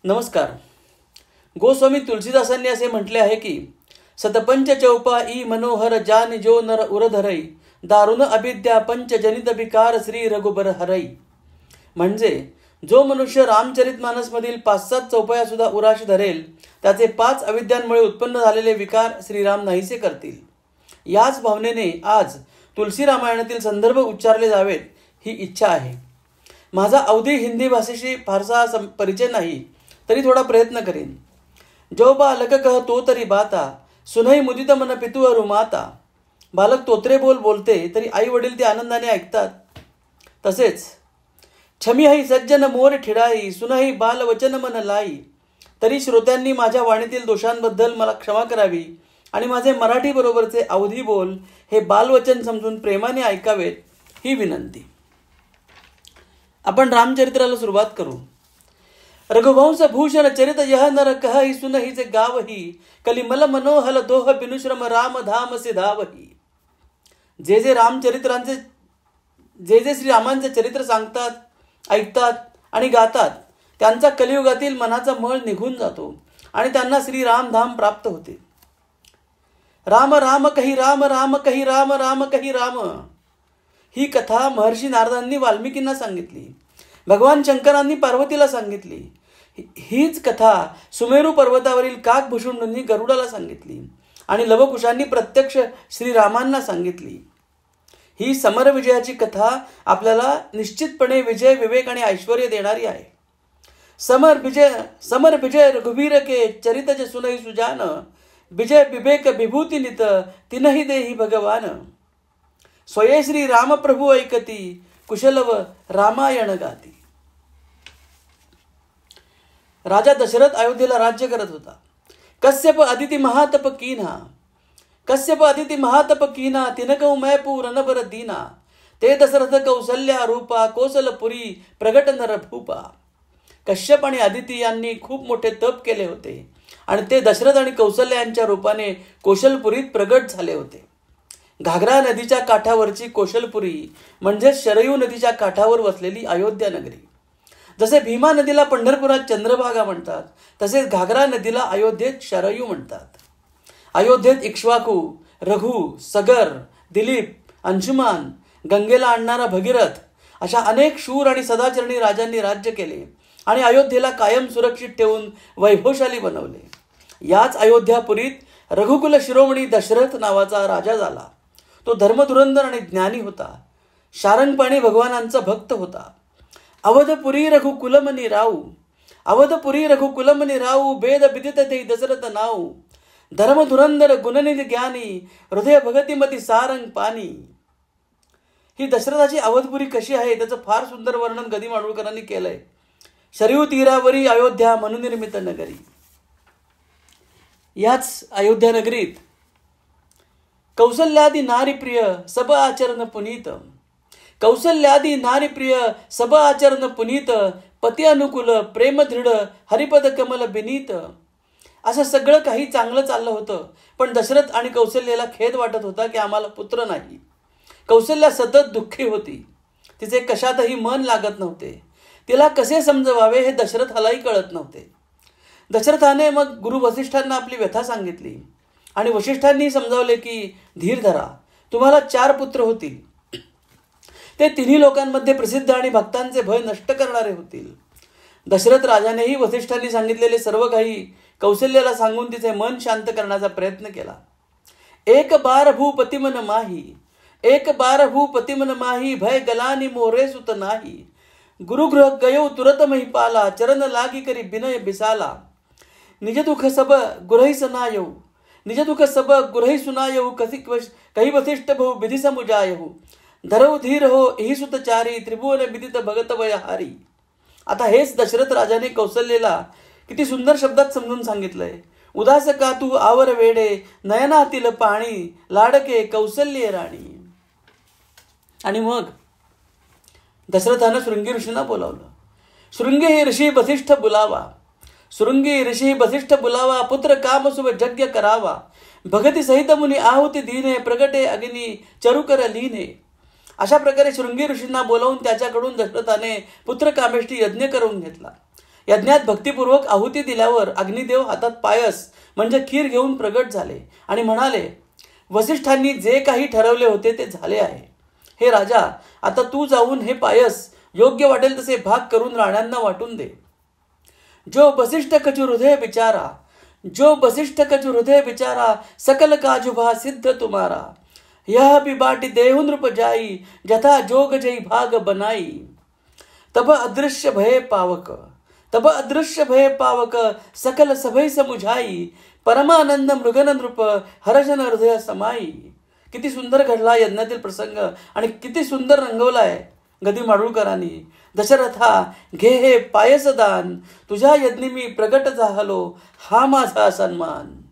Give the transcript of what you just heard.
नमस्कार. गोस्वामी तुलसीदासांनी असे म्हटले आहे की सतपंच चौपा ई मनोहर जान जो नर उरधरई दारुण अविद्या पंच जनित विकार श्री रघुबर हरई. म्हणजे जो मनुष्य रामचरितमानसमधील 5-7 चौपया सुद्धा उराशी धरेल त्याचे 5 अविद्यांमुळे उत्पन्न झालेले विकार श्रीराम नाहीसे करतील. याच भावनेने आज तुलसी रामायणातील संदर्भ उच्चारले जावेत ही इच्छा आहे. माझा अवधी हिंदी भाषेशी फारसा परिचय नाही, तरी थोडा प्रयत्न करीन. जो बालक कह तो तरी बाता सुनई मुदित मन पितुअरु माता. बालक तोत्रे बोलते तरी आई वडील ते आनंदाने ऐकतात. तसेच छमी हई सज्जन मोर ठिडाई सुनई बाल वचन मन लाई. तरी श्रोत्यांनी माझ्या वाणीतील दोषांबद्दल मला क्षमा करावी आणि माझे मराठी बरोबरचे अवधी बोल हे बालवचन समजून प्रेमाने ऐकावेत ही विनंती. आपण रामचरित्राला सुरुवात करू. रघुवंश भूषण चरित यह नर कहहि सुनहि गावही कलिमल मनोहल दोह बिनुश्रम राम धाम सिधावही. जे रामचरित्रांचे जे श्री रामांचे चरित्र सांगतात, ऐकतात आणि गातात त्यांचा कलियुगातील मनाचा मळ निघून जातो आणि त्यांना श्री रामधाम प्राप्त होते. राम राम कही राम राम कही राम राम कही राम ही कथा महर्षी नारदांनी वाल्मिकींना सांगितली. भगवान शंकरांनी पार्वतीला सांगितली. हीच कथा सुमेरू पर्वतावरील काकभूषुंडूंनी गरुडाला सांगितली आणि लवकुशांनी प्रत्यक्ष श्रीरामांना सांगितली. ही समर विजयाची कथा आपल्याला निश्चितपणे विजय, विवेक आणि ऐश्वर्य देणारी आहे. समर विजय रघुवीर के चरित सुनई सुजान विजय विवेक विभूती नित तिनहि देही भगवान. स्वये श्री राम प्रभु ऐकती कुशलव रामायण गाती. राजा दशरथ अयोध्येला राज्य करत होता. कश्यप अदिती महातप कीना तिनकौ मैपूर अनबर दीना ते दशरथ कौसल्या रूपा कोसलपुरी प्रगट नर भूपा. कश्यप आणि अदिती यांनी खूप मोठे तप केले होते आणि ते दशरथ आणि कौसल्या यांच्या रूपाने कोशलपुरीत प्रगट झाले होते. घागरा नदीच्या काठावरची कोशलपुरी म्हणजे शरयू नदीच्या काठावर वसलेली अयोध्या नगरी. जसे भीमा नदीला पंढरपुरात चंद्रभागा म्हणतात, तसेच घागरा नदीला अयोध्येत शरयू म्हणतात. अयोध्येत इक्ष्वाकू, रघु, सगर, दिलीप, अंशुमान, गंगेला आणणारा भगीरथ अशा अनेक शूर आणि सदाचरणी राजांनी राज्य केले आणि अयोध्येला कायम सुरक्षित ठेवून वैभवशाली बनवले. याच अयोध्यापुरीत रघुकुल शिरोमणी दशरथ नावाचा राजा झाला. तो धर्मधुरंधर आणि ज्ञानी होता. शारंगपाणी भगवानांचा भक्त होता. अवधपुरी रघुकुलमनी राऊ भेद विदित ते दशरथ नाऊ. धर्मधुरंधर गुणनिधी ज्ञानी हृदय भगतिमती सारंग पाणी. ही दशरथाची अवधपुरी कशी आहे त्याचं फार सुंदर वर्णन गदी माडगूळकरांनी केलंय. शरयू तीरावरी अयोध्या मनुनिर्मित नगरी. याच अयोध्या नगरीत कौसल्यादी नारीप्रिय सब आचरण पुनीत पती अनुकूल प्रेम दृढ हरिपद कमल बिनीत. असं सगळं काही चांगलं चाललं होतं, पण दशरथ आणि कौसल्याला खेद वाटत होता की आम्हाला पुत्र नाही. कौसल्या सतत दुःखी होती. तिचे कशातही मन लागत नव्हते. तिला कसे समजवावे हे दशरथालाही कळत नव्हते. दशरथाने मग गुरु वसिष्ठांना आपली व्यथा सांगितली आणि वसिष्ठांनी समजावले की धीर धरा, तुम्हाला 4 पुत्र होतील. ते तिन्ही लोकांमध्ये प्रसिद्ध आणि भक्तांचे भय नष्ट करणारे होतील. दशरथ राजानेही वसिष्ठांनी सांगितलेले सर्व काही कौसल्याला सांगून तिचे मन शांत करण्याचा प्रयत्न केला. एक बार भूपतिमन माही भय गलानी मोरे सुत नाही. गुरुगृह गयो तुरत महिपाला चरण लागी करी विनय बिसाला. निज दुख सब गुरहि सुनायहु कही वसिष्ठ बहु विधि समुजायहु. धरव धीर हो ही सुतचारी त्रिभुवन विदित भगत वयहारी. आता हेच दशरथ राजाने कौसल्याला किती सुंदर शब्दात समजून सांगितलंय. उदास का तू आवर वेडे नयनातील पाणी लाडके कौसल्ये राणी. आणि मग दशरथानं शृंगी ऋषींना बोलावलं. शृंगी ऋषी वसिष्ठ बुलावा पुत्र काम शुभ यज्ञ करावा. भगती सहित मुनी आहुती दीने प्रगटे अग्नी चरुकर लीने. अशा प्रकारे शृंगी ऋषींना बोलावून त्याच्याकडून दशरथाने पुत्रकामेष्टी यज्ञ करून घेतला. यज्ञात भक्तिपूर्वक आहुती दिल्यावर अग्निदेव हातात पायस म्हणजे खीर घेऊन प्रगट झाले आणि म्हणाले, वसिष्ठांनी जे काही ठरवले होते ते झाले आहे. हे राजा, आता तू जाऊन हे पायस योग्य वाटेल तसे भाग करून राण्यांना वाटून दे. जो वसिष्ठ कछु हृदय बिचारा, जो वसिष्ठ कछु हृदय बिचारा, सकल काजुभा सिद्ध तुम्हारा. यह भी बाटी देहु नृप जाई, जथा जोग जई भाग बनाई. तब अदृश्य भय पावक, तब अदृश्य भय पावक, सकल सभय समुझाई. परमानंद मृगन नृप, हरजन हृदय समाई. किती सुंदर घडला यज्ञातील प्रसंग आणि किती सुंदर रंगवलाय गदी माडुळकरांनी. दशरथा, घे हे पायसदान, तुझ्या यज्ञी मी प्रगट झालो, हा माझा सन्मान.